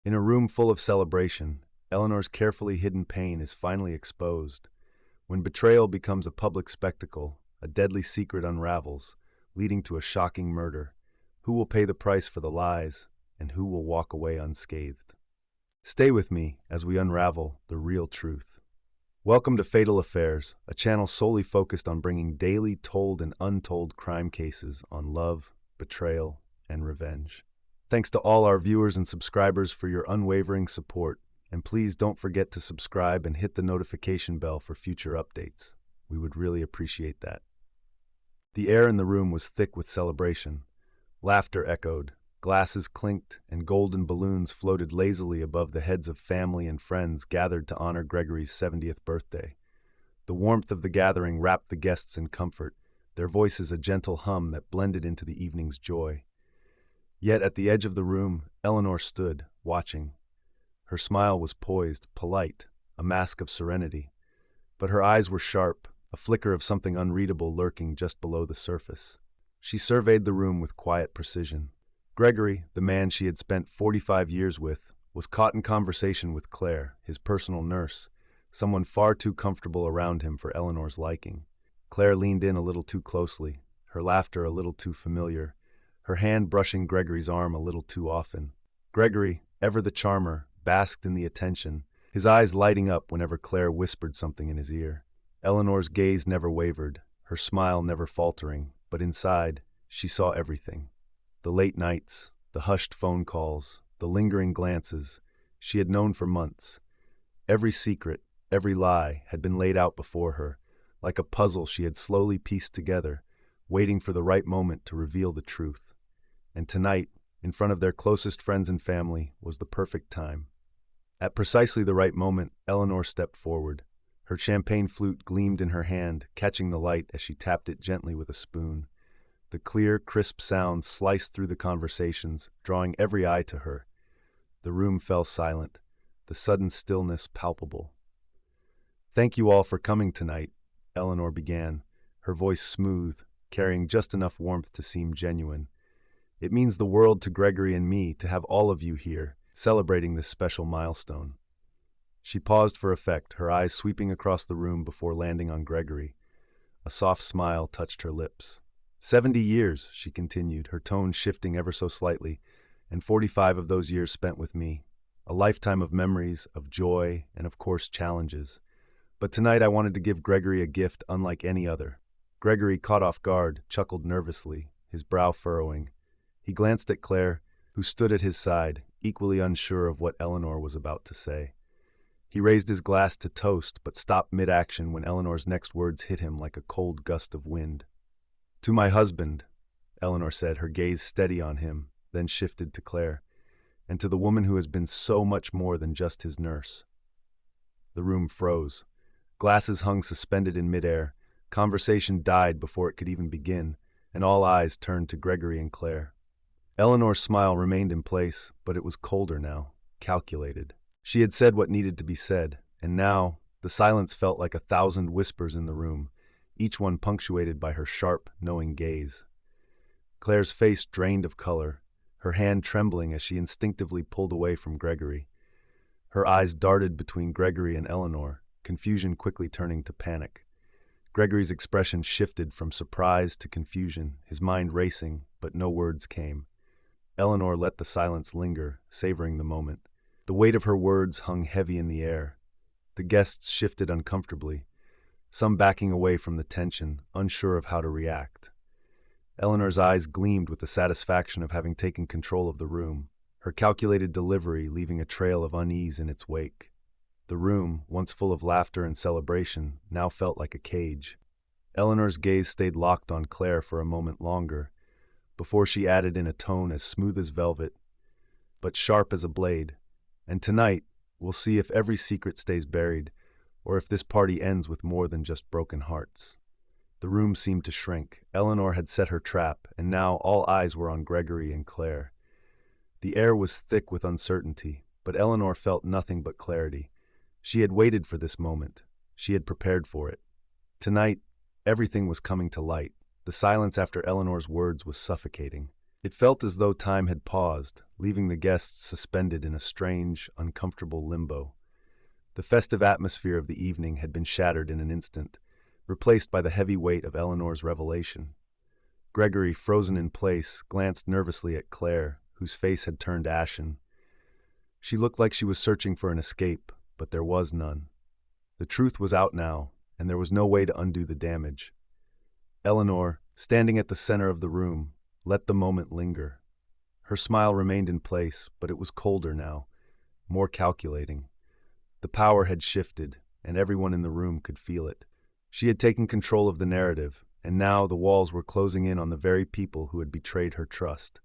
In a room full of celebration, Eleanor's carefully hidden pain is finally exposed. When betrayal becomes a public spectacle, a deadly secret unravels, leading to a shocking murder. Who will pay the price for the lies, and who will walk away unscathed? Stay with me as we unravel the real truth. Welcome to Fatal Affairs, a channel solely focused on bringing daily told and untold crime cases on love, betrayal, and revenge. Thanks to all our viewers and subscribers for your unwavering support, and please don't forget to subscribe and hit the notification bell for future updates. We would really appreciate that. The air in the room was thick with celebration. Laughter echoed, glasses clinked, and golden balloons floated lazily above the heads of family and friends gathered to honor Gregory's 70th birthday. The warmth of the gathering wrapped the guests in comfort, their voices a gentle hum that blended into the evening's joy. Yet at the edge of the room, Eleanor stood, watching. Her smile was poised, polite, a mask of serenity. But her eyes were sharp, a flicker of something unreadable lurking just below the surface. She surveyed the room with quiet precision. Gregory, the man she had spent 45 years with, was caught in conversation with Claire, his personal nurse, someone far too comfortable around him for Eleanor's liking. Claire leaned in a little too closely, her laughter a little too familiar, her hand brushing Gregory's arm a little too often. Gregory, ever the charmer, basked in the attention, his eyes lighting up whenever Claire whispered something in his ear. Eleanor's gaze never wavered, her smile never faltering, but inside, she saw everything. The late nights, the hushed phone calls, the lingering glances, she had known for months. Every secret, every lie had been laid out before her, like a puzzle she had slowly pieced together, waiting for the right moment to reveal the truth. And tonight, in front of their closest friends and family, was the perfect time. At precisely the right moment, Eleanor stepped forward. Her champagne flute gleamed in her hand, catching the light as she tapped it gently with a spoon. The clear, crisp sound sliced through the conversations, drawing every eye to her. The room fell silent, the sudden stillness palpable. "Thank you all for coming tonight," Eleanor began, her voice smooth, carrying just enough warmth to seem genuine. "It means the world to Gregory and me to have all of you here, celebrating this special milestone." She paused for effect, her eyes sweeping across the room before landing on Gregory. A soft smile touched her lips. 70 years, she continued, her tone shifting ever so slightly, and 45 of those years spent with me. A lifetime of memories, of joy, and of course challenges. But tonight I wanted to give Gregory a gift unlike any other. Gregory, caught off guard, chuckled nervously, his brow furrowing. He glanced at Claire, who stood at his side, equally unsure of what Eleanor was about to say. He raised his glass to toast, but stopped mid-action when Eleanor's next words hit him like a cold gust of wind. "To my husband," Eleanor said, her gaze steady on him, then shifted to Claire, "and to the woman who has been so much more than just his nurse." The room froze. Glasses hung suspended in midair, conversation died before it could even begin, and all eyes turned to Gregory and Claire. Eleanor's smile remained in place, but it was colder now, calculated. She had said what needed to be said, and now the silence felt like 1,000 whispers in the room, each one punctuated by her sharp, knowing gaze. Claire's face drained of color, her hand trembling as she instinctively pulled away from Gregory. Her eyes darted between Gregory and Eleanor, confusion quickly turning to panic. Gregory's expression shifted from surprise to confusion, his mind racing, but no words came. Eleanor let the silence linger, savoring the moment. The weight of her words hung heavy in the air. The guests shifted uncomfortably, some backing away from the tension, unsure of how to react. Eleanor's eyes gleamed with the satisfaction of having taken control of the room, her calculated delivery leaving a trail of unease in its wake. The room, once full of laughter and celebration, now felt like a cage. Eleanor's gaze stayed locked on Claire for a moment longer, before she added in a tone as smooth as velvet, but sharp as a blade, "And tonight, we'll see if every secret stays buried, or if this party ends with more than just broken hearts." The room seemed to shrink. Eleanor had set her trap, and now all eyes were on Gregory and Claire. The air was thick with uncertainty, but Eleanor felt nothing but clarity. She had waited for this moment. She had prepared for it. Tonight, everything was coming to light. The silence after Eleanor's words was suffocating. It felt as though time had paused, leaving the guests suspended in a strange, uncomfortable limbo. The festive atmosphere of the evening had been shattered in an instant, replaced by the heavy weight of Eleanor's revelation. Gregory, frozen in place, glanced nervously at Claire, whose face had turned ashen. She looked like she was searching for an escape, but there was none. The truth was out now, and there was no way to undo the damage. Eleanor, standing at the center of the room, let the moment linger. Her smile remained in place, but it was colder now, more calculating. The power had shifted, and everyone in the room could feel it. She had taken control of the narrative, and now the walls were closing in on the very people who had betrayed her trust.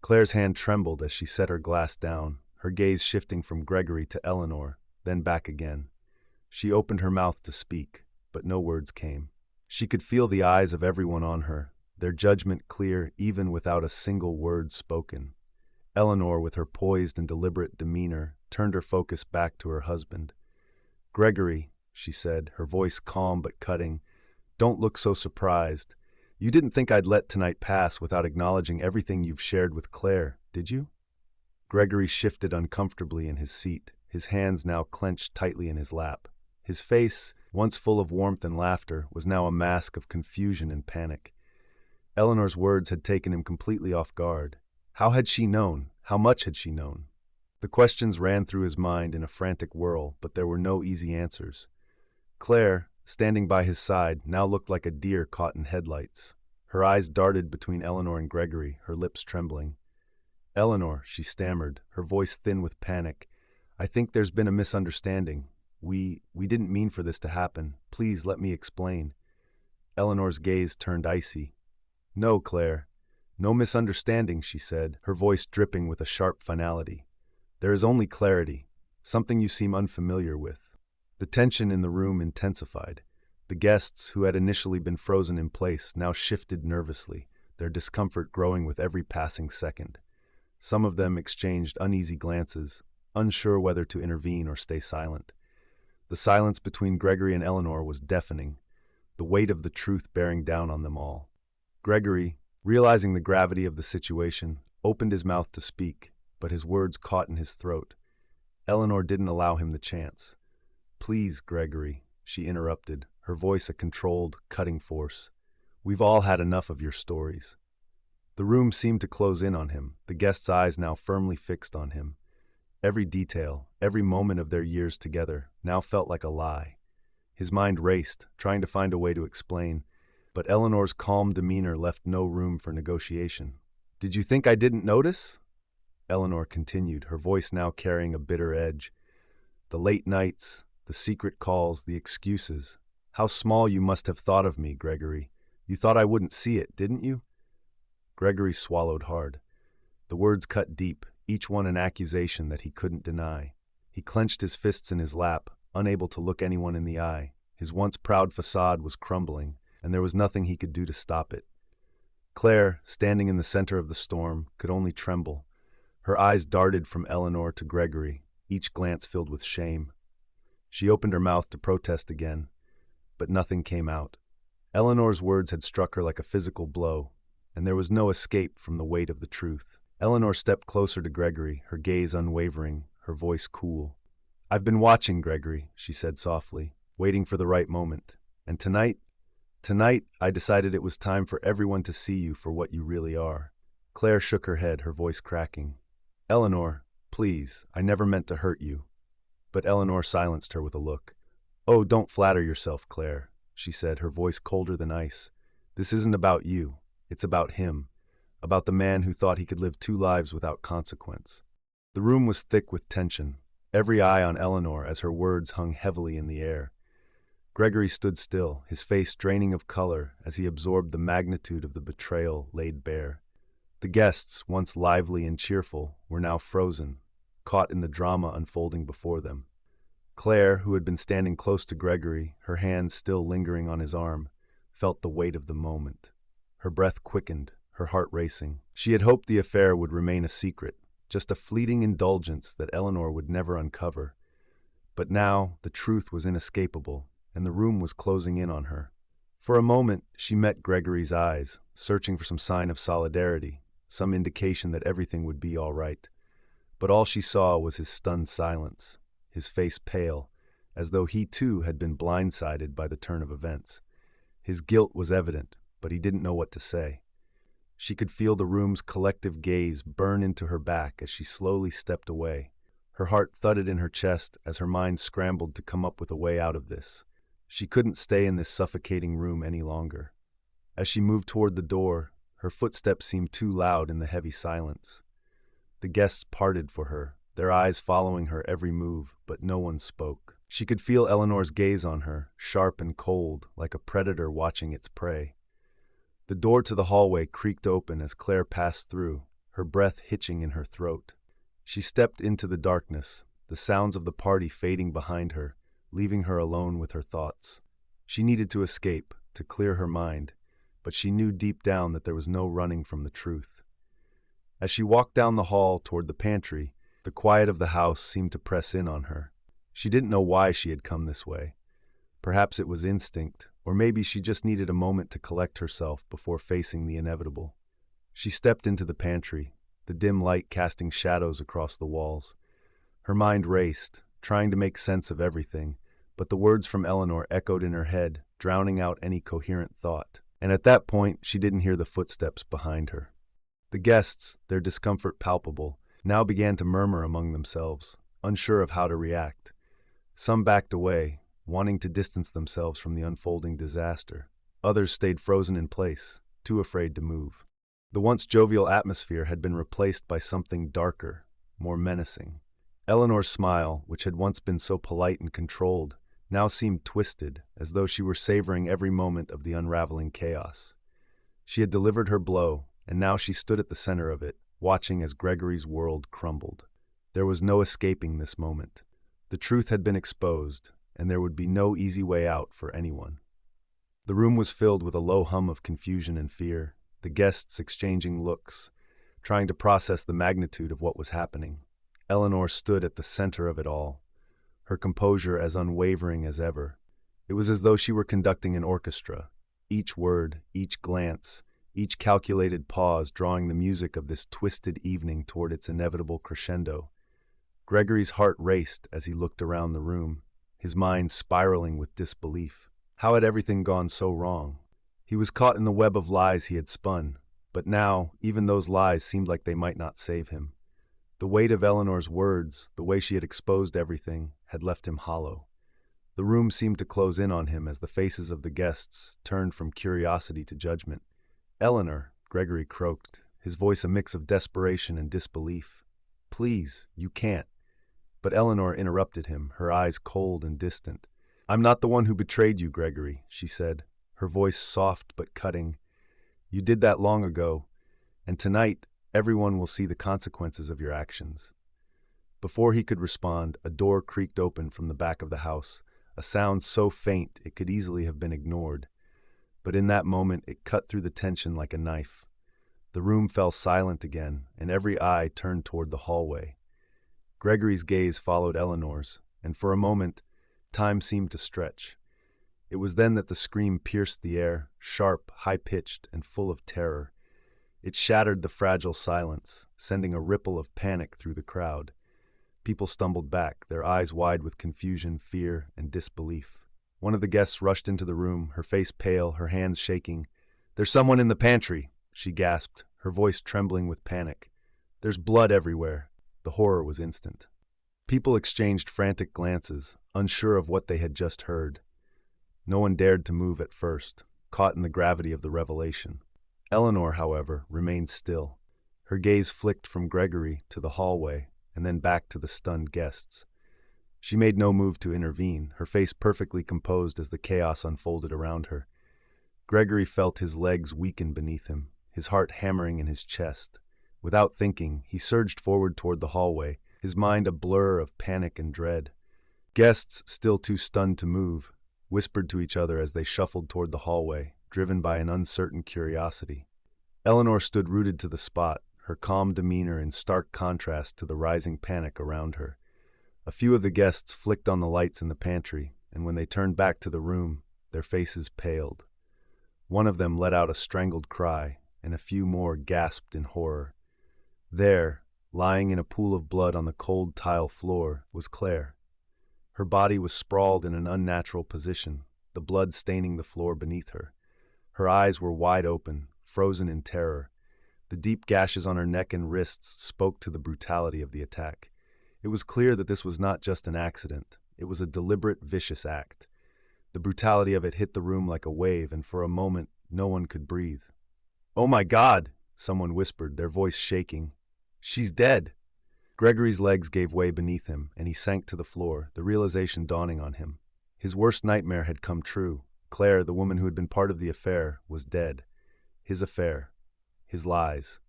Claire's hand trembled as she set her glass down, her gaze shifting from Gregory to Eleanor, then back again. She opened her mouth to speak, but no words came. She could feel the eyes of everyone on her, their judgment clear even without a single word spoken. Eleanor, with her poised and deliberate demeanor, turned her focus back to her husband. "Gregory," she said, her voice calm but cutting, "don't look so surprised. You didn't think I'd let tonight pass without acknowledging everything you've shared with Claire, did you?" Gregory shifted uncomfortably in his seat, his hands now clenched tightly in his lap. His face, once full of warmth and laughter, was now a mask of confusion and panic. Eleanor's words had taken him completely off guard. How had she known? How much had she known? The questions ran through his mind in a frantic whirl, but there were no easy answers. Claire, standing by his side, now looked like a deer caught in headlights. Her eyes darted between Eleanor and Gregory, her lips trembling. "Eleanor," she stammered, her voice thin with panic, "I think there's been a misunderstanding. We didn't mean for this to happen. Please let me explain." Eleanor's gaze turned icy. "No, Claire. No misunderstanding," she said, her voice dripping with a sharp finality. "There is only clarity, something you seem unfamiliar with." The tension in the room intensified. The guests, who had initially been frozen in place, now shifted nervously, their discomfort growing with every passing second. Some of them exchanged uneasy glances, unsure whether to intervene or stay silent. The silence between Gregory and Eleanor was deafening, the weight of the truth bearing down on them all. Gregory, realizing the gravity of the situation, opened his mouth to speak, but his words caught in his throat. Eleanor didn't allow him the chance. "Please, Gregory," she interrupted, her voice a controlled, cutting force. "We've all had enough of your stories." The room seemed to close in on him, the guests' eyes now firmly fixed on him. Every detail, every moment of their years together, now felt like a lie. His mind raced, trying to find a way to explain, but Eleanor's calm demeanor left no room for negotiation. "Did you think I didn't notice?" Eleanor continued, her voice now carrying a bitter edge. "The late nights, the secret calls, the excuses. How small you must have thought of me, Gregory. You thought I wouldn't see it, didn't you?" Gregory swallowed hard. The words cut deep, each one an accusation that he couldn't deny. He clenched his fists in his lap, unable to look anyone in the eye. His once proud facade was crumbling, and there was nothing he could do to stop it. Claire, standing in the center of the storm, could only tremble. Her eyes darted from Eleanor to Gregory, each glance filled with shame. She opened her mouth to protest again, but nothing came out. Eleanor's words had struck her like a physical blow, and there was no escape from the weight of the truth. Eleanor stepped closer to Gregory, her gaze unwavering, her voice cool. "I've been watching, Gregory," she said softly, waiting for the right moment. "And tonight, I decided it was time for everyone to see you for what you really are." Claire shook her head, her voice cracking. "Eleanor, please, I never meant to hurt you." But Eleanor silenced her with a look. "Oh, don't flatter yourself, Claire," she said, her voice colder than ice. "This isn't about you. It's about him. About the man who thought he could live two lives without consequence." The room was thick with tension, every eye on Eleanor as her words hung heavily in the air. Gregory stood still, his face draining of color as he absorbed the magnitude of the betrayal laid bare. The guests, once lively and cheerful, were now frozen, caught in the drama unfolding before them. Claire, who had been standing close to Gregory, her hand still lingering on his arm, felt the weight of the moment. Her breath quickened, her heart racing. She had hoped the affair would remain a secret, just a fleeting indulgence that Eleanor would never uncover. But now the truth was inescapable, and the room was closing in on her. For a moment, she met Gregory's eyes, searching for some sign of solidarity, some indication that everything would be all right. But all she saw was his stunned silence, his face pale, as though he too had been blindsided by the turn of events. His guilt was evident, but he didn't know what to say. She could feel the room's collective gaze burn into her back as she slowly stepped away. Her heart thudded in her chest as her mind scrambled to come up with a way out of this. She couldn't stay in this suffocating room any longer. As she moved toward the door, her footsteps seemed too loud in the heavy silence. The guests parted for her, their eyes following her every move, but no one spoke. She could feel Eleanor's gaze on her, sharp and cold, like a predator watching its prey. The door to the hallway creaked open as Claire passed through, her breath hitching in her throat. She stepped into the darkness, the sounds of the party fading behind her, leaving her alone with her thoughts. She needed to escape, to clear her mind, but she knew deep down that there was no running from the truth. As she walked down the hall toward the pantry, the quiet of the house seemed to press in on her. She didn't know why she had come this way. Perhaps it was instinct, or maybe she just needed a moment to collect herself before facing the inevitable. She stepped into the pantry, the dim light casting shadows across the walls. Her mind raced, trying to make sense of everything, but the words from Eleanor echoed in her head, drowning out any coherent thought. And at that point, she didn't hear the footsteps behind her. The guests, their discomfort palpable, now began to murmur among themselves, unsure of how to react. Some backed away, wanting to distance themselves from the unfolding disaster. Others stayed frozen in place, too afraid to move. The once jovial atmosphere had been replaced by something darker, more menacing. Eleanor's smile, which had once been so polite and controlled, now seemed twisted, as though she were savoring every moment of the unraveling chaos. She had delivered her blow, and now she stood at the center of it, watching as Gregory's world crumbled. There was no escaping this moment. The truth had been exposed, and there would be no easy way out for anyone. The room was filled with a low hum of confusion and fear, the guests exchanging looks, trying to process the magnitude of what was happening. Eleanor stood at the center of it all, her composure as unwavering as ever. It was as though she were conducting an orchestra, each word, each glance, each calculated pause drawing the music of this twisted evening toward its inevitable crescendo. Gregory's heart raced as he looked around the room, his mind spiraling with disbelief. How had everything gone so wrong? He was caught in the web of lies he had spun, but now even those lies seemed like they might not save him. The weight of Eleanor's words, the way she had exposed everything, had left him hollow. The room seemed to close in on him as the faces of the guests turned from curiosity to judgment. "Eleanor," Gregory croaked, his voice a mix of desperation and disbelief. "Please, you can't." But Eleanor interrupted him, her eyes cold and distant. "I'm not the one who betrayed you, Gregory," she said, her voice soft but cutting. "You did that long ago, and tonight everyone will see the consequences of your actions." Before he could respond, a door creaked open from the back of the house, a sound so faint it could easily have been ignored. But in that moment it cut through the tension like a knife. The room fell silent again, and every eye turned toward the hallway. Gregory's gaze followed Eleanor's, and for a moment, time seemed to stretch. It was then that the scream pierced the air, sharp, high-pitched, and full of terror. It shattered the fragile silence, sending a ripple of panic through the crowd. People stumbled back, their eyes wide with confusion, fear, and disbelief. One of the guests rushed into the room, her face pale, her hands shaking. "There's someone in the pantry," she gasped, her voice trembling with panic. "There's blood everywhere." The horror was instant. People exchanged frantic glances, unsure of what they had just heard. No one dared to move at first, caught in the gravity of the revelation. Eleanor, however, remained still. Her gaze flicked from Gregory to the hallway, and then back to the stunned guests. She made no move to intervene, her face perfectly composed as the chaos unfolded around her. Gregory felt his legs weaken beneath him, his heart hammering in his chest. Without thinking, he surged forward toward the hallway, his mind a blur of panic and dread. Guests, still too stunned to move, whispered to each other as they shuffled toward the hallway, driven by an uncertain curiosity. Eleanor stood rooted to the spot, her calm demeanor in stark contrast to the rising panic around her. A few of the guests flicked on the lights in the pantry, and when they turned back to the room, their faces paled. One of them let out a strangled cry, and a few more gasped in horror. There, lying in a pool of blood on the cold tile floor, was Claire. Her body was sprawled in an unnatural position, the blood staining the floor beneath her. Her eyes were wide open, frozen in terror. The deep gashes on her neck and wrists spoke to the brutality of the attack. It was clear that this was not just an accident. It was a deliberate, vicious act. The brutality of it hit the room like a wave, and for a moment, no one could breathe. "Oh my God!" someone whispered, their voice shaking. "She's dead!" Gregory's legs gave way beneath him, and he sank to the floor, the realization dawning on him. His worst nightmare had come true. Claire, the woman who had been part of the affair, was dead. His affair. His lies.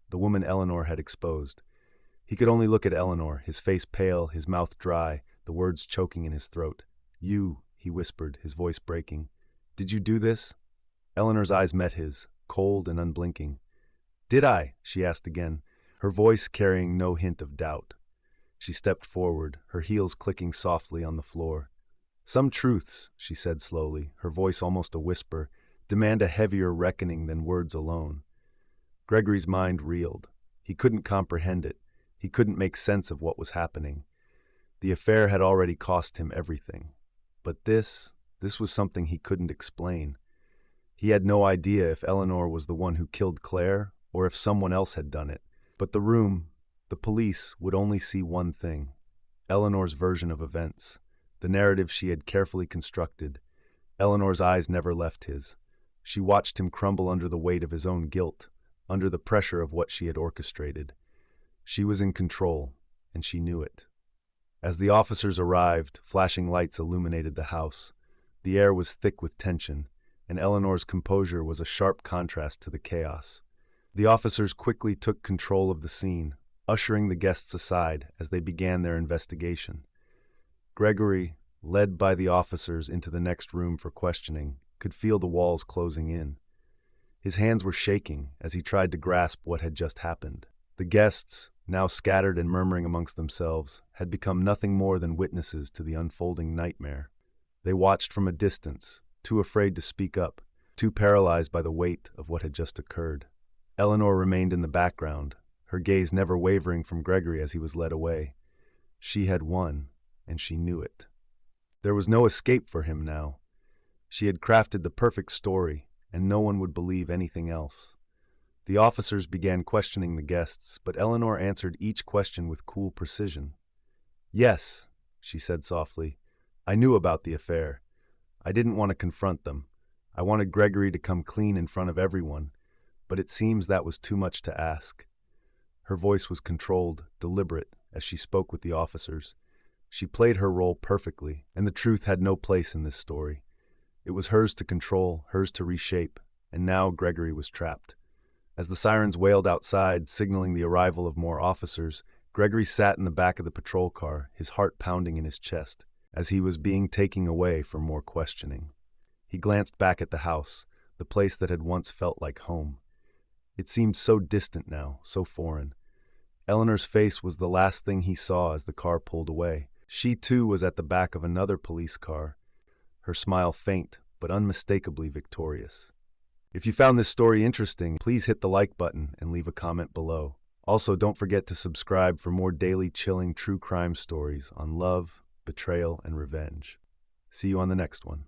The woman Eleanor had exposed. He could only look at Eleanor, his face pale, his mouth dry, the words choking in his throat. "You," he whispered, his voice breaking. "Did you do this?" Eleanor's eyes met his, cold and unblinking. "Did I?" she asked again, her voice carrying no hint of doubt. She stepped forward, her heels clicking softly on the floor. "Some truths," she said slowly, her voice almost a whisper, "demand a heavier reckoning than words alone." Gregory's mind reeled. He couldn't comprehend it. He couldn't make sense of what was happening. The affair had already cost him everything. But this was something he couldn't explain. He had no idea if Eleanor was the one who killed Claire or if someone else had done it. But the police, would only see one thing: Eleanor's version of events, the narrative she had carefully constructed. Eleanor's eyes never left his. She watched him crumble under the weight of his own guilt, under the pressure of what she had orchestrated. She was in control, and she knew it. As the officers arrived, flashing lights illuminated the house. The air was thick with tension, and Eleanor's composure was a sharp contrast to the chaos. The officers quickly took control of the scene, ushering the guests aside as they began their investigation. Gregory, led by the officers into the next room for questioning, could feel the walls closing in. His hands were shaking as he tried to grasp what had just happened. The guests, now scattered and murmuring amongst themselves, had become nothing more than witnesses to the unfolding nightmare. They watched from a distance, too afraid to speak up, too paralyzed by the weight of what had just occurred. Eleanor remained in the background, her gaze never wavering from Gregory as he was led away. She had won, and she knew it. There was no escape for him now. She had crafted the perfect story, and no one would believe anything else. The officers began questioning the guests, but Eleanor answered each question with cool precision. "Yes," she said softly, "I knew about the affair. I didn't want to confront them. I wanted Gregory to come clean in front of everyone, but it seems that was too much to ask." Her voice was controlled, deliberate, as she spoke with the officers. She played her role perfectly, and the truth had no place in this story. It was hers to control, hers to reshape, and now Gregory was trapped. As the sirens wailed outside, signaling the arrival of more officers, Gregory sat in the back of the patrol car, his heart pounding in his chest, as he was being taken away for more questioning. He glanced back at the house, the place that had once felt like home. It seemed so distant now, so foreign. Eleanor's face was the last thing he saw as the car pulled away. She too was at the back of another police car, her smile faint but unmistakably victorious. If you found this story interesting, please hit the like button and leave a comment below. Also, don't forget to subscribe for more daily chilling true crime stories on love, betrayal, and revenge. See you on the next one.